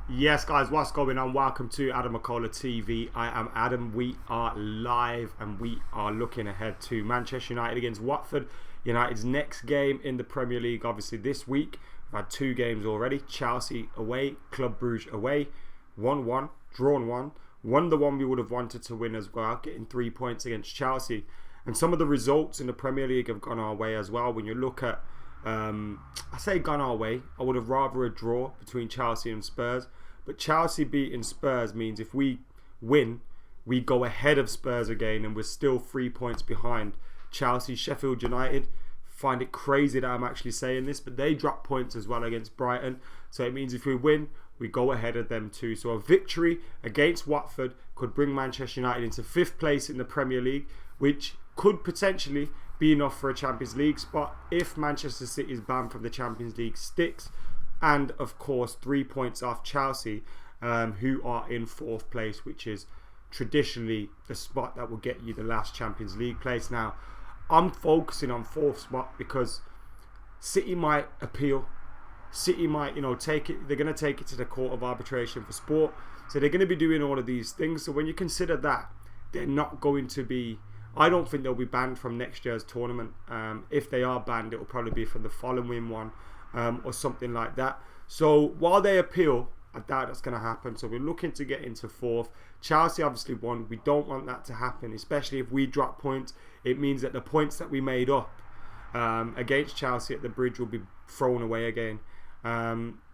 Yes, guys, what's going on? Welcome to AdamMcKola TV. I am Adam. We are live and we are looking ahead to Manchester United against Watford. United's next game in the Premier League, obviously this week. We've had two games already. Chelsea away, Club Brugge away. 1-1, drawn 1. Won the one we would have wanted to win as well, getting 3 points against Chelsea. And some of the results in the Premier League have gone our way as well. When you look at I say gone our way. I would have rather a draw between Chelsea and Spurs. But Chelsea beating Spurs means if we win, we go ahead of Spurs again and we're still 3 points behind Chelsea. Sheffield United, find it crazy that I'm actually saying this, but they drop points as well against Brighton. So it means if we win, we go ahead of them too. So a victory against Watford could bring Manchester United into 5th place in the Premier League, which could potentially be enough for a Champions League spot if Manchester City's ban from the Champions League sticks. And of course 3 points off Chelsea, who are in 4th place, which is traditionally the spot that will get you the last Champions League place. Now I'm focusing on 4th spot because City might appeal. City might, take it. They're going to take it to the Court of Arbitration for Sport. So they're going to be doing all of these things. So when you consider that, they're not going to be, I don't think they'll be banned from next year's tournament. If they are banned, it will probably be from the following one or something like that. So while they appeal, I doubt that's going to happen. So we're looking to get into 4th. Chelsea obviously won. We don't want that to happen, especially if we drop points. It means that the points that we made up against Chelsea at the Bridge will be thrown away again.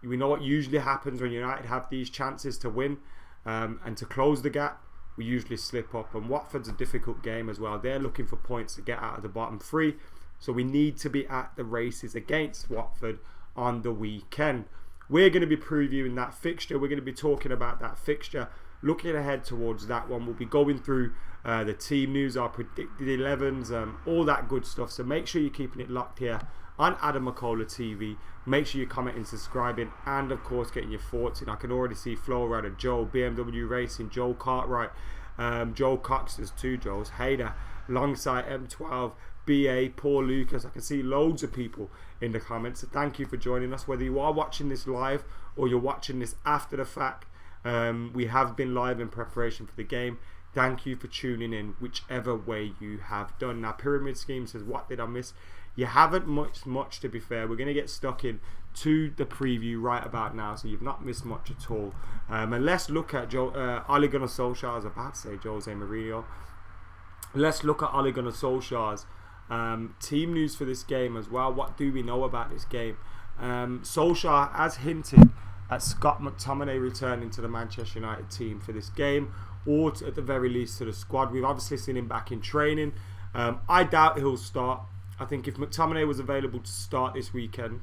We know what usually happens when United have these chances to win and to close the gap. We usually slip up, and Watford's a difficult game as well. They're looking for points to get out of the bottom 3, so we need to be at the races against Watford on the weekend. We're going to be previewing that fixture. We're going to be talking about that fixture, looking ahead towards that one. We'll be going through the team news, our predicted 11s, all that good stuff. So make sure you're keeping it locked here on AdamMcKola TV. Make sure you're commenting, subscribing, and of course getting your thoughts in. I can already see Flo Rider, Joe, BMW Racing, Joe Cartwright, Joe Cox, there's 2 Joes, Hader, alongside M12, BA, Paul Lucas. I can see loads of people in the comments. So thank you for joining us, whether you are watching this live or you're watching this after the fact. We have been live in preparation for the game. Thank you for tuning in, whichever way you have done. Now, Pyramid Scheme says, what did I miss? You haven't much to be fair. We're going to get stuck in to the preview right about now, so you've not missed much at all. And let's look at Ole Gunnar Solskjaer. I was about to say Jose Mourinho. Let's look at Ole Gunnar Solskjaer's team news for this game as well. What do we know about this game? Solskjaer has hinted at Scott McTominay returning to the Manchester United team for this game, or at the very least to the squad. We've obviously seen him back in training. I doubt he'll start. I think if McTominay was available to start this weekend,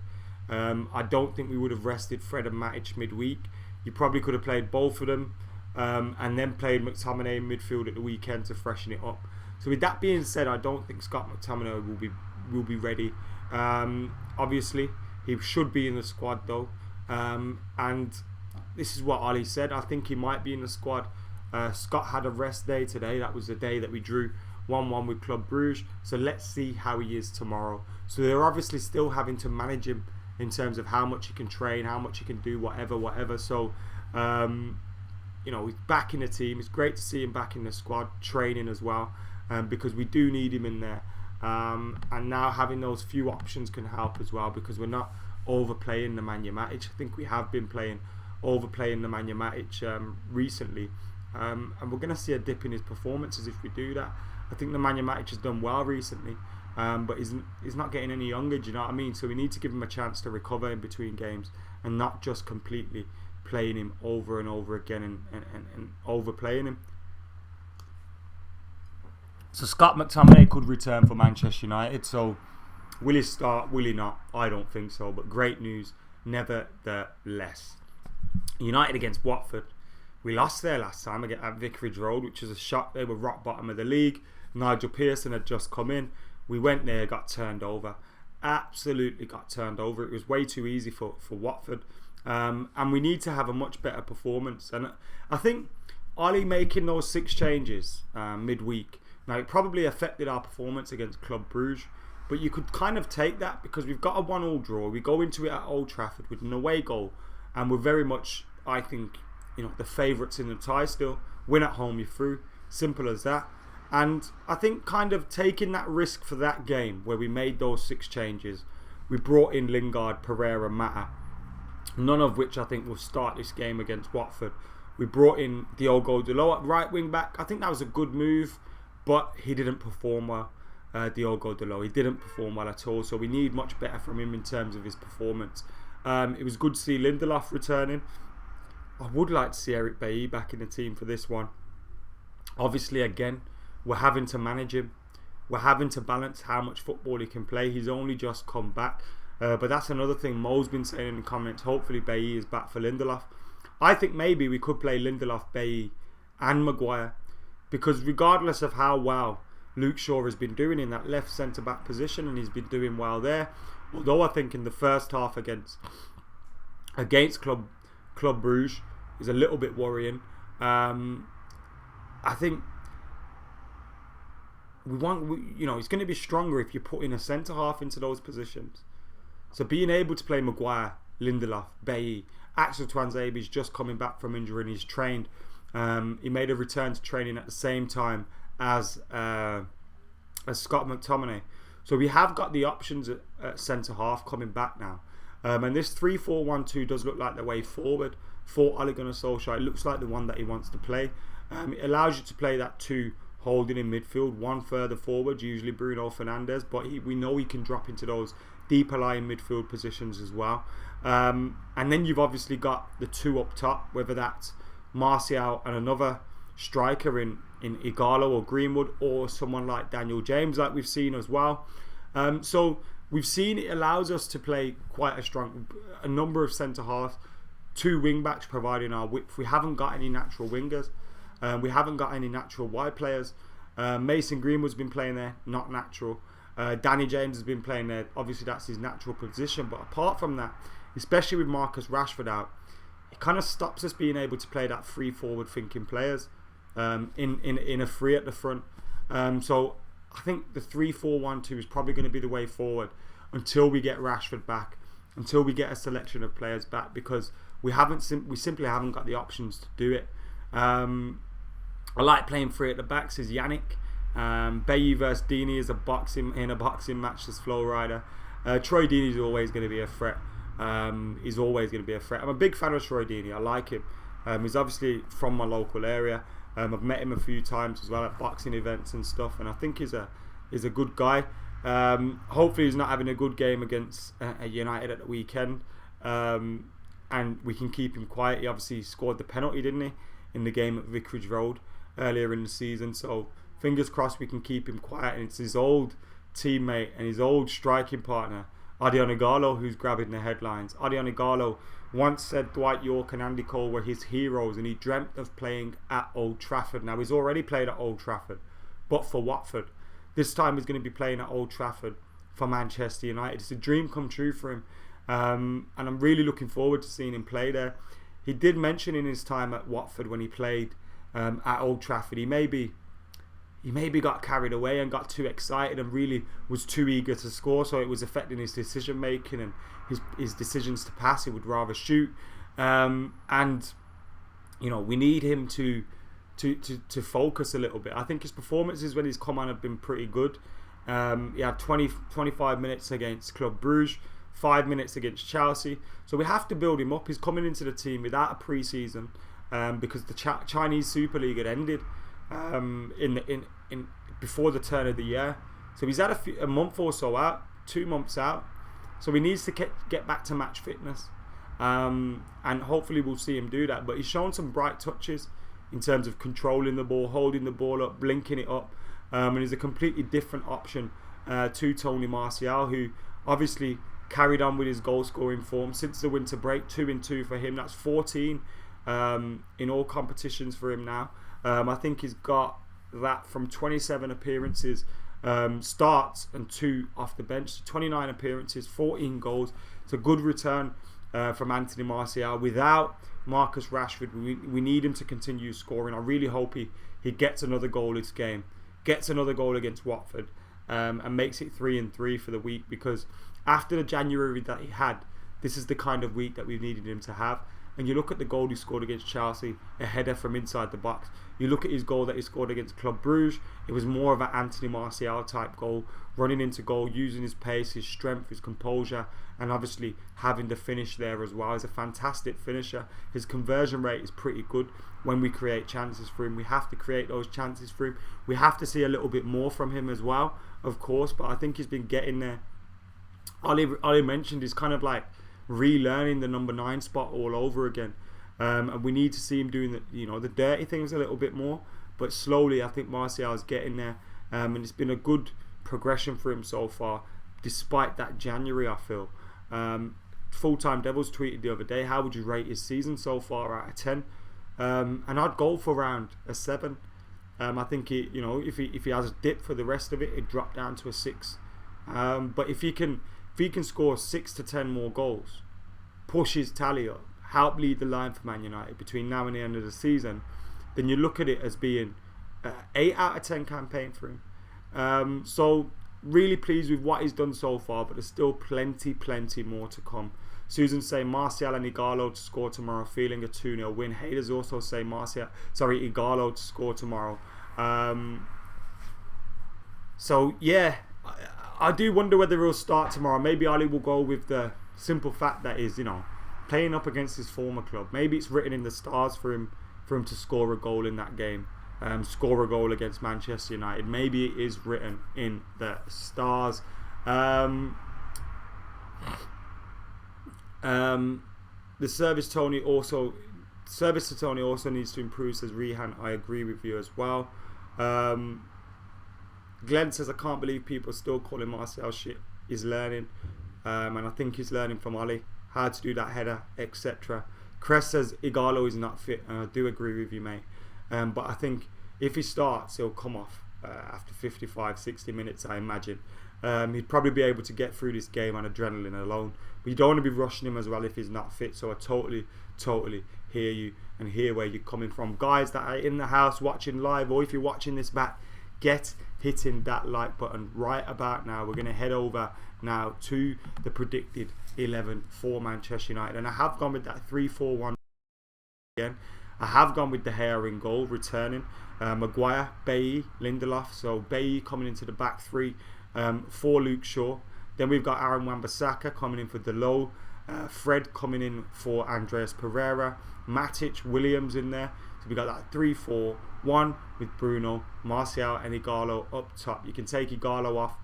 I don't think we would have rested Fred and Matic midweek. You probably could have played both of them and then played McTominay in midfield at the weekend to freshen it up. So with that being said, I don't think Scott McTominay will be ready. Obviously, he should be in the squad though. And this is what Ali said. I think he might be in the squad. Scott had a rest day today. That was the day that we drew 1-1 with Club Brugge. So let's see how he is tomorrow. So they're obviously still having to manage him in terms of how much he can train, how much he can do, whatever. So, he's back in the team. It's great to see him back in the squad, training as well, because we do need him in there. And now having those few options can help as well, because we're not overplaying the Nemanja Matic. I think we have been overplaying the Nemanja Matic recently. And we're going to see a dip in his performances if we do that. I think the Nemanja Matic has done well recently, but he's not getting any younger, do you know what I mean? So we need to give him a chance to recover in between games and not just completely playing him over and over again and overplaying him. So Scott McTominay could return for Manchester United. So will he start? Will he not? I don't think so, but great news nevertheless. United against Watford. We lost there last time at Vicarage Road, which was a shock. They were rock bottom of the league. Nigel Pearson had just come in. We went there, got turned over. Absolutely got turned over. It was way too easy for Watford. And we need to have a much better performance. And I think Ollie making those 6 changes midweek, now it probably affected our performance against Club Brugge. But you could kind of take that because we've got a 1-1 draw. We go into it at Old Trafford with an away goal. And we're very much I think, the favourites in the tie still. Win at home, you're through. Simple as that. And I think kind of taking that risk for that game where we made those 6 changes, we brought in Lingard, Pereira, Mata, none of which I think will start this game against Watford. We brought in Diogo Dalot at right wing back. I think that was a good move, but he didn't perform well. Diogo Dalot, he didn't perform well at all, so we need much better from him in terms of his performance. It was good to see Lindelof returning. I would like to see Eric Bailly back in the team for this one. Obviously, again, we're having to manage him. We're having to balance how much football he can play. He's only just come back. But that's another thing Mo's been saying in the comments. Hopefully Bailly is back for Lindelof. I think maybe we could play Lindelof, Bailly and Maguire. Because regardless of how well Luke Shaw has been doing in that left centre-back position, and he's been doing well there, although I think in the first half against Club Brugge is a little bit worrying. I think it's going to be stronger if you put in a centre half into those positions. So being able to play Maguire, Lindelof, Bailly, Axel Tuanzebe's just coming back from injury and he's trained. He made a return to training at the same time as Scott McTominay. So we have got the options at centre half coming back now. And this 3-4-1-2 does look like the way forward for Ole Gunnar Solskjaer. It looks like the one that he wants to play. It allows you to play that 2 holding in midfield, 1 further forward, usually Bruno Fernandes, but we know he can drop into those deeper lying midfield positions as well. And then you've obviously got the 2 up top, whether that's Martial and another striker in Ighalo or Greenwood, or someone like Daniel James, like we've seen as well. So we've seen it allows us to play quite a number of centre halves, 2 wing backs providing our width. We haven't got any natural wingers. We haven't got any natural wide players. Mason Greenwood's been playing there, not natural. Danny James has been playing there. Obviously, that's his natural position. But apart from that, especially with Marcus Rashford out, it kind of stops us being able to play that 3 forward-thinking players in a 3 at the front. So I think the 3-4-1-2 is probably going to be the way forward until we get Rashford back, until we get a selection of players back, because we simply haven't got the options to do it. I like playing 3 at the back, says Yannick. Bailly versus Deeney is a boxing match, as Flow Rider. Troy Deeney is always going to be a threat. He's always going to be a threat. I'm a big fan of Troy Deeney. I like him. He's obviously from my local area. I've met him a few times as well at boxing events and stuff, and I think he's a good guy. Hopefully he's not having a good game against United at the weekend, and we can keep him quiet. He obviously scored the penalty, didn't he, in the game at Vicarage Road earlier in the season, so fingers crossed we can keep him quiet. And it's his old teammate and his old striking partner, Ighalo, who's grabbing the headlines. Ighalo once said Dwight York and Andy Cole were his heroes, and he dreamt of playing at Old Trafford. Now, he's already played at Old Trafford, but for Watford. This time he's going to be playing at Old Trafford for Manchester United. It's a dream come true for him, and I'm really looking forward to seeing him play there. He did mention in his time at Watford when he played at Old Trafford, he maybe got carried away and got too excited and really was too eager to score, so it was affecting his decision making and his decisions to pass. He would rather shoot, and we need him to focus a little bit. I think his performances when he's come on have been pretty good. He had 25 minutes against Club Brugge, 5 minutes against Chelsea, so we have to build him up. He's coming into the team without a pre-season because the Chinese Super League had ended in before the turn of the year, so he's had a month or so out, 2 months out, so he needs to get back to match fitness, and hopefully we'll see him do that. But he's shown some bright touches in terms of controlling the ball, holding the ball up, blinking it up, and he's a completely different option to Tony Martial, who obviously carried on with his goal scoring form since the winter break. 2-2 for him. That's 14 in all competitions for him now. I think he's got that from 27 appearances, starts, and 2 off the bench. So 29 appearances, 14 goals. It's a good return from Anthony Martial. Without Marcus Rashford, we need him to continue scoring. I really hope he gets another goal this game, gets another goal against Watford, and makes it 3-3 for the week, because after the January that he had, this is the kind of week that we needed him to have. And you look at the goal he scored against Chelsea, a header from inside the box. You look at his goal that he scored against Club Brugge, it was more of an Anthony Martial type goal, running into goal, using his pace, his strength, his composure, and obviously having the finish there as well. He's a fantastic finisher. His conversion rate is pretty good when we create chances for him. We have to create those chances for him. We have to see a little bit more from him as well, of course, but I think he's been getting there. Ollie mentioned he's kind of like relearning the number 9 spot all over again, and we need to see him doing the dirty things a little bit more, but slowly I think Martial is getting there, and it's been a good progression for him so far despite that January. I feel Full-Time Devils tweeted the other day, how would you rate his season so far out of 10? And I'd go for around a 7. I think if he has a dip for the rest of it, it'd drop down to a 6, but if he can score 6 to 10 more goals, push his tally up, help lead the line for Man United between now and the end of the season, then you look at it as being an 8 out of 10 campaign for him. So really pleased with what he's done so far, but there's still plenty more to come. Susan's saying Martial and Ighalo to score tomorrow, feeling a 2-0 win. Hayder's also saying Ighalo to score tomorrow. So yeah, I do wonder whether he'll start tomorrow. Maybe Ali will go with the simple fact that is, playing up against his former club. Maybe it's written in the stars for him to score a goal in that game. Score a goal against Manchester United. Maybe it is written in the stars. The service to Tony also needs to improve, says Rehan. I agree with you as well. Glenn says, I can't believe people are still calling Martial shit. He's learning, and I think he's learning from Ollie how to do that header, etc. Crest says Ighalo is not fit, and I do agree with you, mate. But I think if he starts, he'll come off after 55-60 minutes, I imagine. He'd probably be able to get through this game on adrenaline alone, but you don't want to be rushing him as well if he's not fit. So I totally hear you and hear where you're coming from. Guys that are in the house watching live, or if you're watching this back, get hitting that like button right about now. We're going to head over now to the predicted 11 for Manchester United, and I have gone with that 3-4-1 again. I have gone with De Gea in goal, returning Maguire, Bailly, Lindelof. So Bailly coming into the back three for Luke Shaw. Then we've got Aaron Wan-Bissaka coming in for Delo, Fred coming in for Andreas Pereira, Matic, Williams in there. So we got that 3-4-1 with Bruno, Martial and Ighalo up top. You can take Ighalo off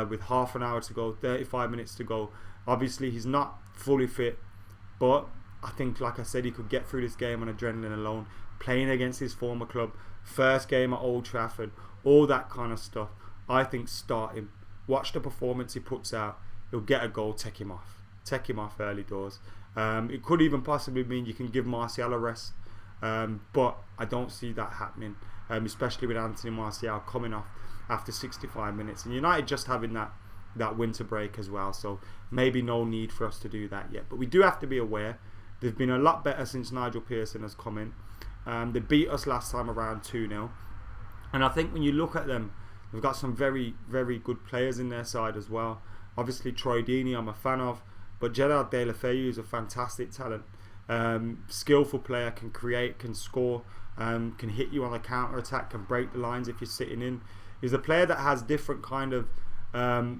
with half an hour to go, 35 minutes to go. Obviously he's not fully fit, but I think, like I said, he could get through this game on adrenaline alone, playing against his former club, first game at Old Trafford, all that kind of stuff. I think start him, watch the performance he puts out, he'll get a goal, take him off early doors. It could even possibly mean you can give Martial a rest, but I don't see that happening, especially with Anthony Martial coming off after 65 minutes, and United just having that winter break as well, so maybe no need for us to do that yet. But we do have to be aware they've been a lot better since Nigel Pearson has come in. They beat us last time around 2-0, and I think when you look at them, they've got some very good players in their side as well. Obviously Troy Deeney I'm a fan of, but Gerard Deulofeu is a fantastic talent, skillful player, can create, can score, can hit you on a counter attack, can break the lines if you're sitting in. He's a player that has different kind of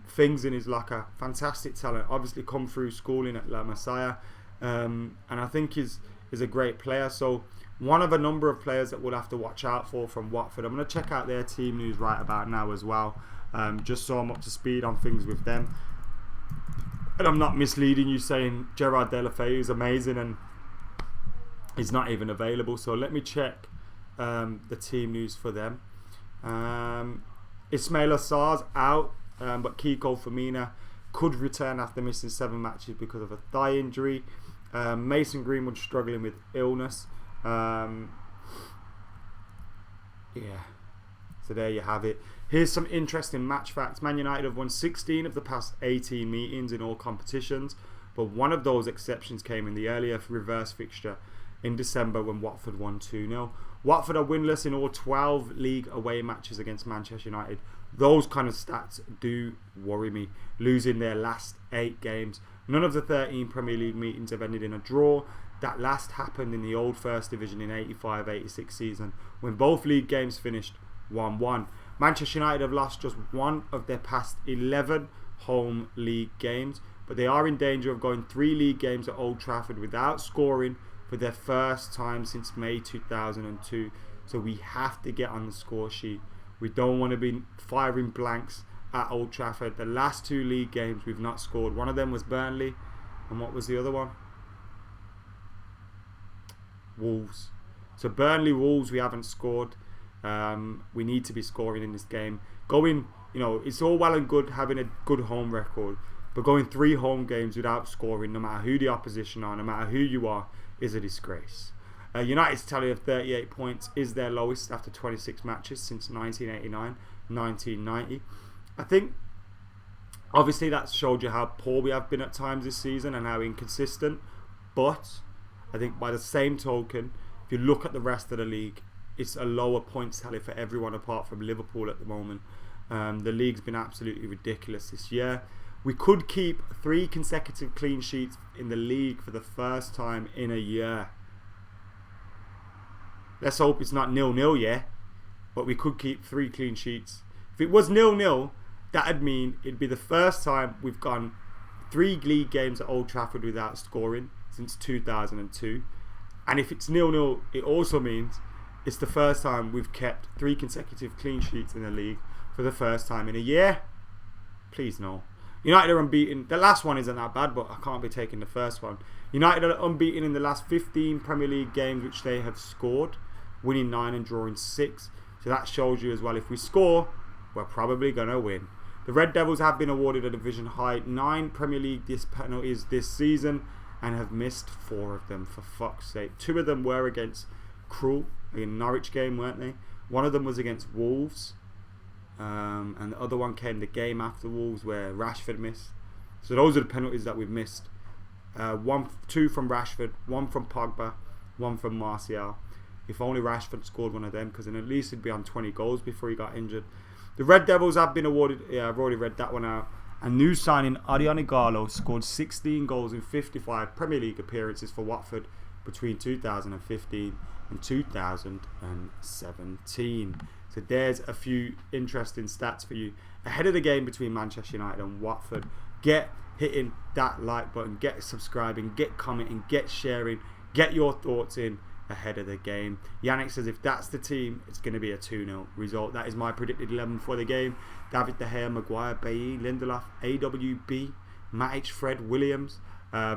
things in his locker. Fantastic talent, obviously come through schooling at La Masia, and I think is a great player. So one of a number of players that we'll have to watch out for from Watford. I'm going to check out their team news right about now as well, just so I'm up to speed on things with them, and I'm not misleading you saying Gerard Deulofeu is amazing and he's not even available. So let me check the team news for them. Ismail Assar's out, but Kiko Firmino could return after missing 7 matches because of a thigh injury. Mason Greenwood struggling with illness. Yeah, so there you have it. Here's some interesting match facts. Man United have won 16 of the past 18 meetings in all competitions, but one of those exceptions came in the earlier reverse fixture in December when Watford won 2-0. Watford are winless in all 12 league away matches against Manchester United. Those kind of stats do worry me. Losing their last 8 games None of the 13 Premier League meetings have ended in a draw. That last happened in the old First Division in 85-86 season when both league games finished 1-1. Manchester United have lost just one of their past 11 home league games, but they are in danger of going 3 league games at Old Trafford without scoring for their first time since May 2002. So we have to get on the score sheet. We don't want to be firing blanks at Old Trafford. The last 2 league games we've not scored. One of them was Burnley, and what was the other one? Wolves. So Burnley, Wolves, we haven't scored. We need to be scoring in this game. It's all well and good having a good home record, but going 3 home games without scoring, no matter who the opposition are, no matter who you are, is a disgrace. United's tally of 38 points is their lowest after 26 matches since 1989-1990. I think, obviously, that showed you how poor we have been at times this season and how inconsistent. But I think by the same token, if you look at the rest of the league, it's a lower points tally for everyone apart from Liverpool at the moment. The league's been absolutely ridiculous this year. We could keep 3 consecutive clean sheets in the league for the first time in a year. Let's hope it's not 0-0, yeah? But we could keep 3 clean sheets. If it was 0-0, that'd mean it'd be the first time we've gone 3 league games at Old Trafford without scoring since 2002. And if it's 0-0, it also means it's the first time we've kept 3 consecutive clean sheets in the league for the first time in a year. Please no. United are unbeaten. The last one isn't that bad, but I can't be taking the first one. United are unbeaten in the last 15 Premier League games which they have scored, winning 9 and drawing 6. So that shows you as well, if we score, we're probably going to win. The Red Devils have been awarded a division high 9 Premier League penalties this season and have missed 4 of them, for fuck's sake. 2 of them were against Crew in Norwich game, weren't they? One of them was against Wolves. And the other one came the game after Wolves where Rashford missed. So those are the penalties that we've missed. 2 from Rashford, 1 from Pogba, 1 from Martial. If only Rashford scored one of them, because then at least he'd be on 20 goals before he got injured. The Red Devils have been awarded, I've already read that one out. A new signing, Ighalo, scored 16 goals in 55 Premier League appearances for Watford between 2015 and 2017. So there's a few interesting stats for you ahead of the game between Manchester United and Watford. Get hitting that like button, get subscribing, get commenting, get sharing, get your thoughts in ahead of the game. Yannick says if that's the team, it's going to be a 2-0 result. That is my predicted 11 for the game. David De Gea, Maguire, Bailly, Lindelof, AWB, Matic, Fred, Williams,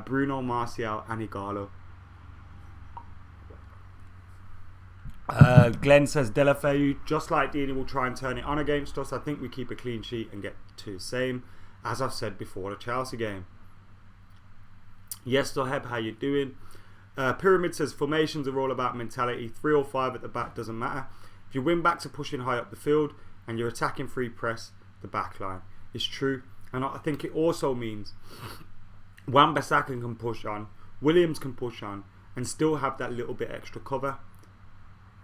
Bruno, Martial and Ighalo. Glenn says Delafeu, just like Dini, will try and turn it on against us. I think we keep a clean sheet and get to the same, as I've said before the Chelsea game. Yes, Doheb, how you doing? Pyramid says formations are all about mentality. 3 or 5 at the back doesn't matter. If your wing backs are pushing high up the field and you're attacking free press, the back line is true. And I think it also means Wan-Bissaka can push on, Williams can push on, and still have that little bit extra cover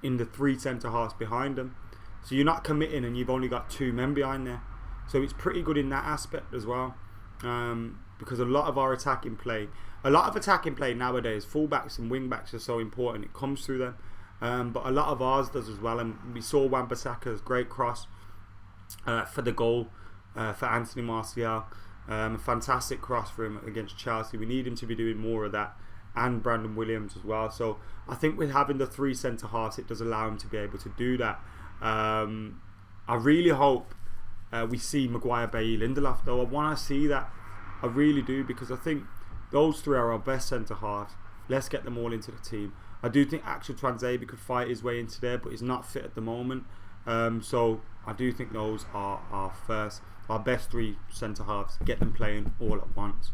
in the 3 centre halves behind them. So you're not committing and you've only got 2 men behind there. So it's pretty good in that aspect as well. Because a lot of attacking play nowadays, fullbacks and wingbacks are so important. It comes through them. But a lot of ours does as well. And we saw Wan-Bissaka's great cross for the goal for Anthony Martial. A fantastic cross for him against Chelsea. We need him to be doing more of that. And Brandon Williams as well. So I think with having the 3 centre halves, it does allow him to be able to do that. I really hope we see Maguire, Bailly, Lindelof though. I want to see that. I really do, because I think those 3 are our best centre halves. Let's get them all into the team. I do think Axel Tuanzebe could fight his way into there, but he's not fit at the moment. So I do think those are our best 3 centre halves. Get them playing all at once.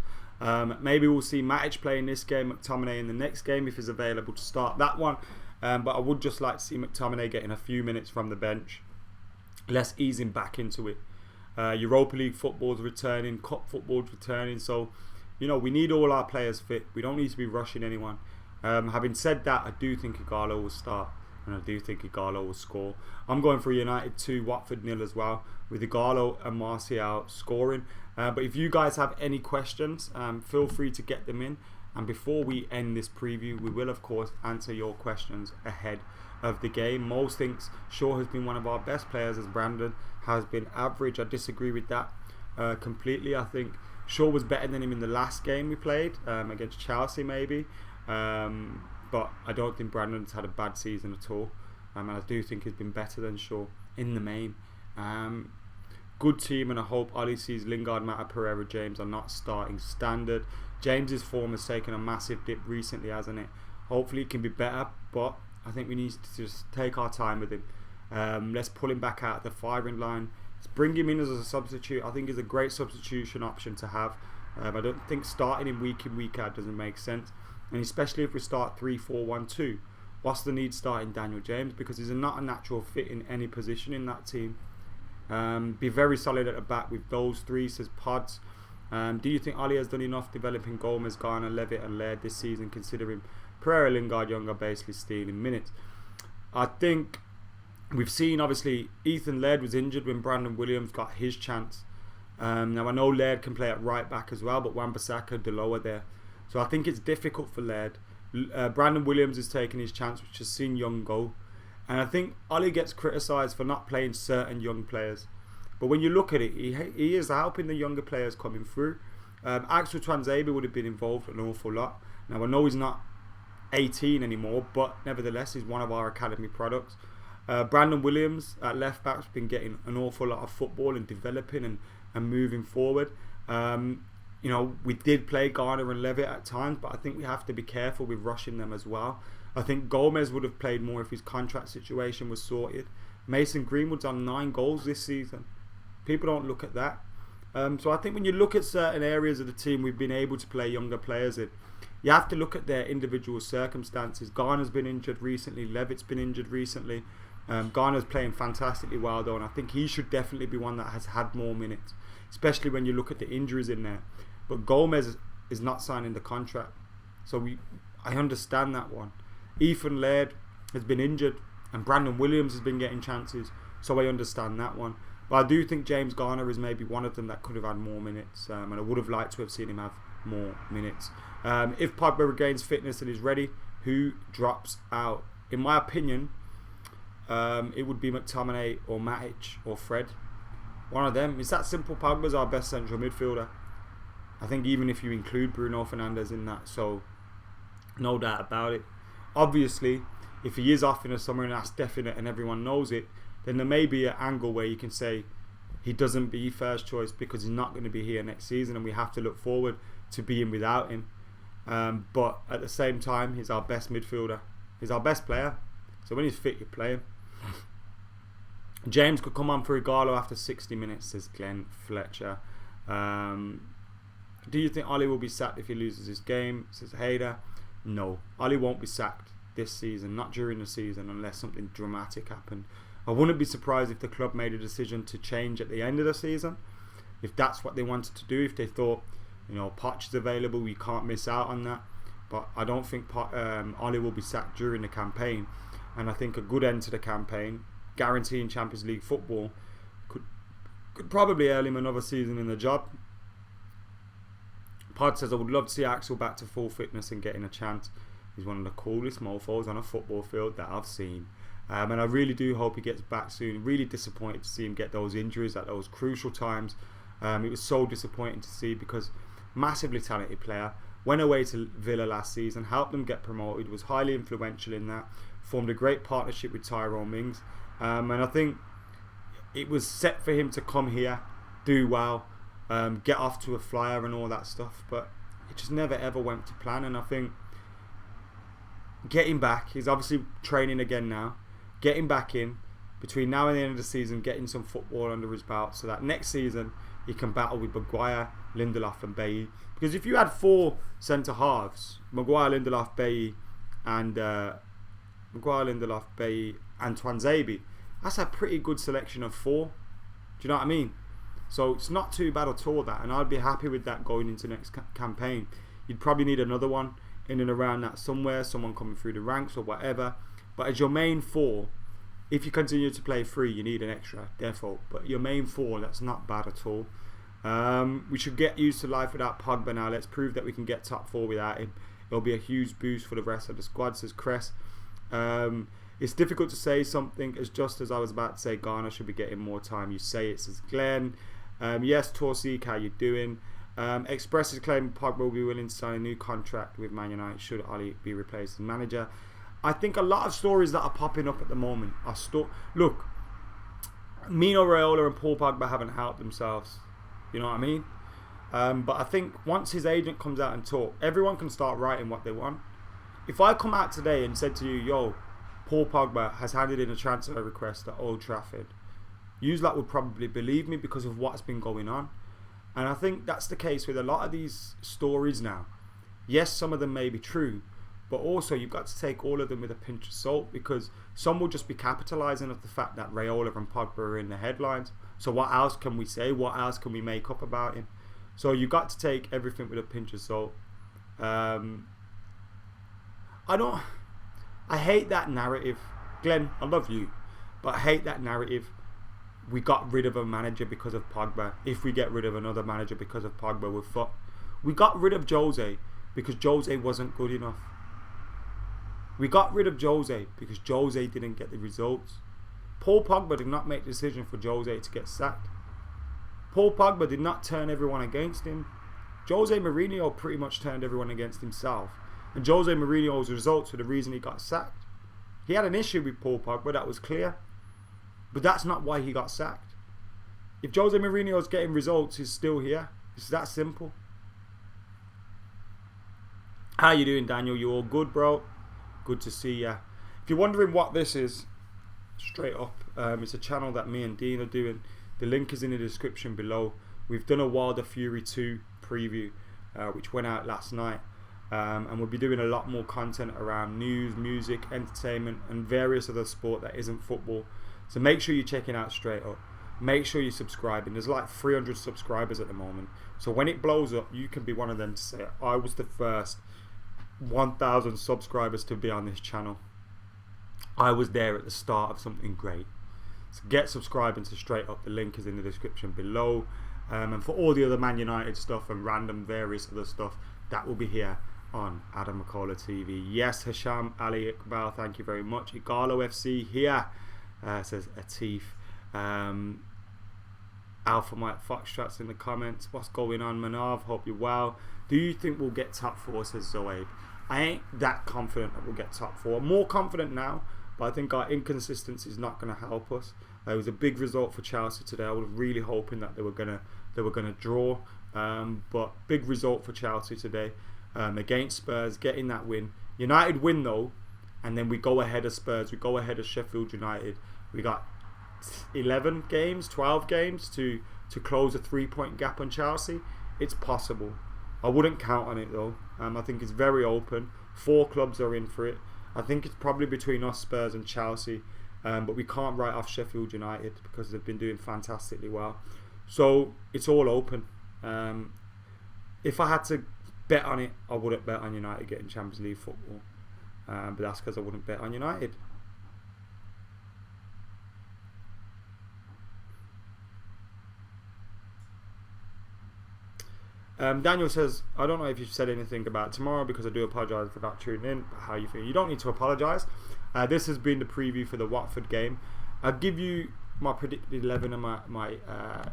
Maybe we'll see Matic play in this game, McTominay in the next game if he's available to start that one. But I would just like to see McTominay getting a few minutes from the bench. Let's ease him back into it. Europa League football's returning, Cup football's returning. So, we need all our players fit. We don't need to be rushing anyone. Having said that, I do think Ighalo will start and I do think Ighalo will score. I'm going for United 2, Watford 0 as well, with Ighalo and Martial scoring. But if you guys have any questions, feel free to get them in. And before we end this preview, we will of course answer your questions ahead of the game. Mo thinks Shaw has been one of our best players, as Brandon has been average. I disagree with that completely. I think Shaw was better than him in the last game we played against Chelsea maybe. But I don't think Brandon's had a bad season at all. And I do think he's been better than Shaw in the main. Good team, and I hope Ollie sees Lingard, Mata, Pereira, James are not starting standard. James's form has taken a massive dip recently, hasn't it? Hopefully it can be better, but I think we need to just take our time with him. Let's pull him back out of the firing line. Let's bring him in as a substitute. I think he's a great substitution option to have. I don't think starting him week in, week out doesn't make sense. And especially if we start 3-4-1-2. What's the need starting Daniel James? Because he's not a natural fit in any position in that team. Be very solid at the back with those three, says Pods. Do you think Ollie has done enough developing Gomez, Garner, Levitt and Laird this season, considering Pereira, Lingard, Young are basically stealing minutes? I think we've seen, obviously, Ethan Laird was injured when Brandon Williams got his chance. Now I know Laird can play at right back as well, but Wan-Bissaka the lower there. So I think it's difficult for Laird. Brandon Williams is taking his chance, which has seen Young go. And I think Ollie gets criticised for not playing certain young players. But when you look at it, he is helping the younger players coming through. Axel Tuanzebe would have been involved an awful lot. Now I know he's not 18 anymore, but nevertheless he's one of our academy products. Brandon Williams at left back has been getting an awful lot of football and developing and moving forward. You know, we did play Garner and Levitt at times, but I think we have to be careful with rushing them as well. I think Gomez would have played more if his contract situation was sorted. Mason Greenwood's on 9 goals this season. People don't look at that. So I think when you look at certain areas of the team we've been able to play younger players in, you have to look at their individual circumstances. Garner's been injured recently. Levitt's been injured recently. Garner's playing fantastically well though, and I think he should definitely be one that has had more minutes, especially when you look at the injuries in there. But Gomez is not signing the contract, so I understand that one. Ethan Laird has been injured, and Brandon Williams has been getting chances, so I understand that one. But I do think James Garner is maybe one of them that could have had more minutes, and I would have liked to have seen him have more minutes. If Pogba regains fitness and is ready, who drops out? In my opinion, it would be McTominay or Matic or Fred. One of them. It's that simple. Pogba's our best central midfielder. I think even if you include Bruno Fernandes in that, so no doubt about it. Obviously, if he is off in the summer and that's definite and everyone knows it, then there may be an angle where you can say he doesn't be first choice because he's not going to be here next season and we have to look forward to being without him. But at the same time, he's our best midfielder. He's our best player. So when he's fit, you play him. James could come on for Ighalo after 60 minutes, says Glenn Fletcher. Do you think Ollie will be sacked if he loses this game, says Hader? No, Ollie won't be sacked this season, not during the season, unless something dramatic happened. I wouldn't be surprised if the club made a decision to change at the end of the season, if that's what they wanted to do, if they thought, you know, Poch is available, we can't miss out on that. But I don't think Ollie will be sacked during the campaign, and I think a good end to the campaign, guaranteeing Champions League football, could probably earn him another season in the job. Pod says, I would love to see Axel back to full fitness and getting a chance. He's one of the coolest mofos on a football field that I've seen. And I really do hope he gets back soon. Really disappointed to see him get those injuries at those crucial times. It was so disappointing to see because massively talented player. Went away to Villa last season, helped them get promoted, was highly influential in that. Formed a great partnership with Tyrone Mings. And I think it was set for him to come here, do well, get off to a flyer and all that stuff, but it just never ever went to plan. And I think getting back, he's obviously training again now, getting back in between now and the end of the season, getting some football under his belt so that next season he can battle with Maguire, Lindelof and Bailly. Because if you had 4 centre halves, Maguire, Lindelof, Bailly and Tuanzebe, that's a pretty good selection of 4. Do you know what I mean? So it's not too bad at all, that, and I'd be happy with that going into next campaign. You'd probably need another one in and around that somewhere, someone coming through the ranks or whatever. But as your main four, if you continue to play three, you need an extra default. But your main four, that's not bad at all. We should get used to life without Pogba now. Let's prove that we can get top four without him. It'll be a huge boost for the rest of the squad, says Cress. It's difficult to say something as just as I was about to say Ghana should be getting more time. You say it, says Glenn. Yes, Torsik, how you doing? Express is claiming Pogba will be willing to sign a new contract with Man United should Ali be replaced as manager. I think a lot of stories that are popping up at the moment are look, Mino Raiola and Paul Pogba haven't helped themselves. You know what I mean? But I think once his agent comes out and talk, everyone can start writing what they want. If I come out today and said to you, yo, Paul Pogba has handed in a transfer request at Old Trafford, you lot would probably believe me because of what's been going on. And I think that's the case with a lot of these stories now. Yes, some of them may be true, but also you've got to take all of them with a pinch of salt, because some will just be capitalising on the fact that Raiola and Pogba are in the headlines. So what else can we say? What else can we make up about him? So you've got to take everything with a pinch of salt. I hate that narrative. Glenn, I love you, but I hate that narrative. We got rid of a manager because of Pogba. If we get rid of another manager because of Pogba, we're fucked. We got rid of Jose because Jose wasn't good enough. We got rid of Jose because Jose didn't get the results. Paul Pogba did not make the decision for Jose to get sacked. Paul Pogba did not turn everyone against him. Jose Mourinho pretty much turned everyone against himself. And Jose Mourinho's results were the reason he got sacked. He had an issue with Paul Pogba, that was clear. But that's not why he got sacked. If Jose Mourinho's getting results, he's still here. It's that simple. How you doing, Daniel? You all good, bro? Good to see ya. If you're wondering what this is, straight up, it's a channel that me and Dean are doing. The link is in the description below. We've done a Wilder Fury 2 preview, which went out last night. And we'll be doing a lot more content around news, music, entertainment, and various other sport that isn't football. So make sure you're checking out Straight Up. Make sure you're subscribing. There's like 300 subscribers at the moment. So when it blows up, you can be one of them to say, I was the first 1,000 subscribers to be on this channel. I was there at the start of something great. So get subscribing to Straight Up. The link is in the description below. And for all the other Man United stuff and random various other stuff, that will be here on AdamMcKola TV. Yes, Hisham Ali Iqbal, thank you very much. Ighalo FC here, says Atif. Alpha Mike Foxtrot's in the comments. What's going on, Manav? Hope you're well. Do you think we'll get top four, says Zoaib? I ain't that confident that we'll get top four. I'm more confident now, but I think our inconsistency is not going to help us. It was a big result for Chelsea today. I was really hoping that they were gonna draw, but big result for Chelsea today against Spurs, getting that win. United win though, and then we go ahead of Spurs. We go ahead of Sheffield United. We got 11 games, 12 games to close a 3-point gap on Chelsea. It's possible. I wouldn't count on it though. I think it's very open. 4 clubs are in for it. I think it's probably between us, Spurs and Chelsea, but we can't write off Sheffield United because they've been doing fantastically well. So it's all open. If I had to bet on it, I wouldn't bet on United getting Champions League football, but that's because I wouldn't bet on United. Daniel says, I don't know if you've said anything about tomorrow because I do apologise for not tuning in. But how you feel? You don't need to apologise. This has been the preview for the Watford game. I'll give you my predicted 11 and my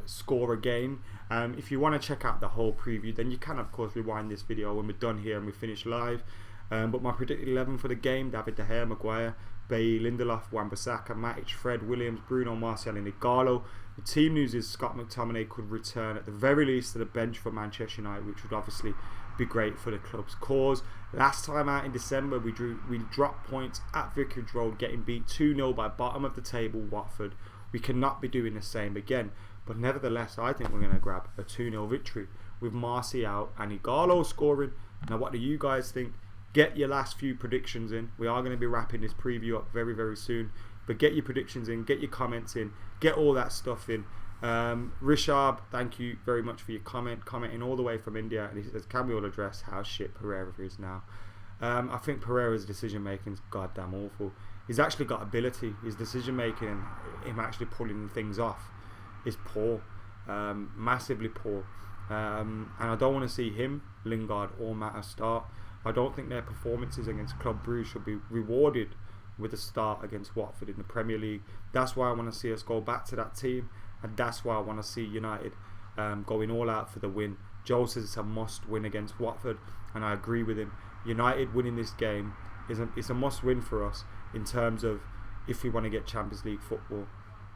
scorer game. If you want to check out the whole preview, then you can of course rewind this video when we're done here and we finish live. But my predicted 11 for the game: David De Gea, Maguire, Bailly, Lindelof, Wan-Bissaka, Matic, Fred, Williams, Bruno, Martial and Ighalo. The team news is Scott McTominay could return at the very least to the bench for Manchester United, which would obviously be great for the club's cause. Last time out in December, we dropped points at Vicarage Road, getting beat 2-0 by bottom of the table Watford. We cannot be doing the same again. But nevertheless, I think we're going to grab a 2-0 victory with Martial and Ighalo scoring. Now, what do you guys think? Get your last few predictions in. We are going to be wrapping this preview up very, very soon. But get your predictions in, get your comments in, get all that stuff in. Rishab, thank you very much for your commenting all the way from India. And he says, can we all address how shit Pereira is now? I think Pereira's decision making is goddamn awful. he's actually got ability. His decision making and him actually pulling things off is poor, massively poor. And I don't want to see him, Lingard or Mata start. I don't think their performances against Club Brugge should be rewarded with a start against Watford in the Premier League. That's why I want to see us go back to that team, and that's why I want to see United going all out for the win. Joe says it's a must win against Watford, and I agree with him. United winning this game is a must win for us in terms of if we want to get Champions League football.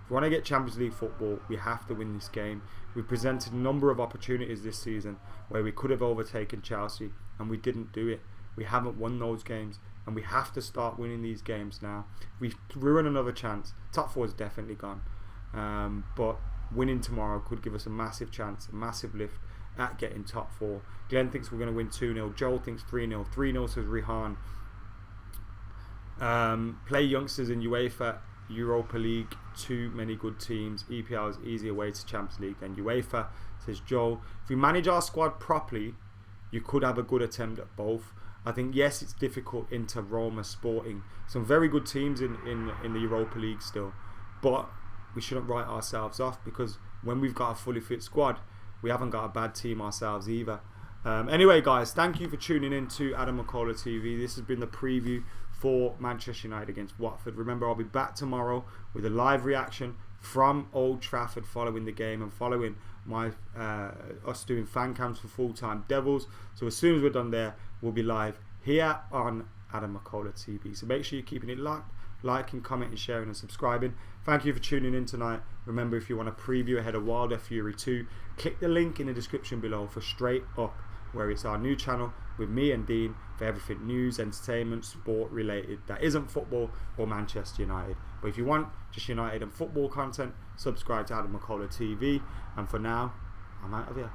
If we want to get Champions League football, we have to win this game. We've presented a number of opportunities this season where we could have overtaken Chelsea, and we didn't do it. We haven't won those games, and we have to start winning these games now. We ruin another chance. Top 4 is definitely gone, but winning tomorrow could give us a massive chance, a massive lift at getting top 4. Glenn thinks we're going to win 2-0. Joel thinks 3-0. 3-0 says Rihan. Play youngsters in UEFA Europa League. Too many good teams. EPL is easier way to Champions League than UEFA, says Joel. If we manage our squad properly, you could have a good attempt at both. I think, yes, it's difficult into Roma, Sporting. Some very good teams in the Europa League still. But we shouldn't write ourselves off, because when we've got a fully fit squad, we haven't got a bad team ourselves either. Anyway, guys, thank you for tuning in to AdamMcKola TV. This has been the preview for Manchester United against Watford. Remember, I'll be back tomorrow with a live reaction from Old Trafford following the game and following my us doing fan cams for Full-Time Devils. So as soon as we're done there, we'll be live here on AdamMcKola TV. So make sure you're keeping it locked, liking, commenting, sharing and subscribing. Thank you for tuning in tonight. Remember, if you want to preview ahead of Wilder Fury 2, click the link in the description below for Straight Up, where it's our new channel with me and Dean for everything news, entertainment, sport related that isn't football or Manchester United. But if you want just United and football content, subscribe to AdamMcKola TV. And for now, I'm out of here.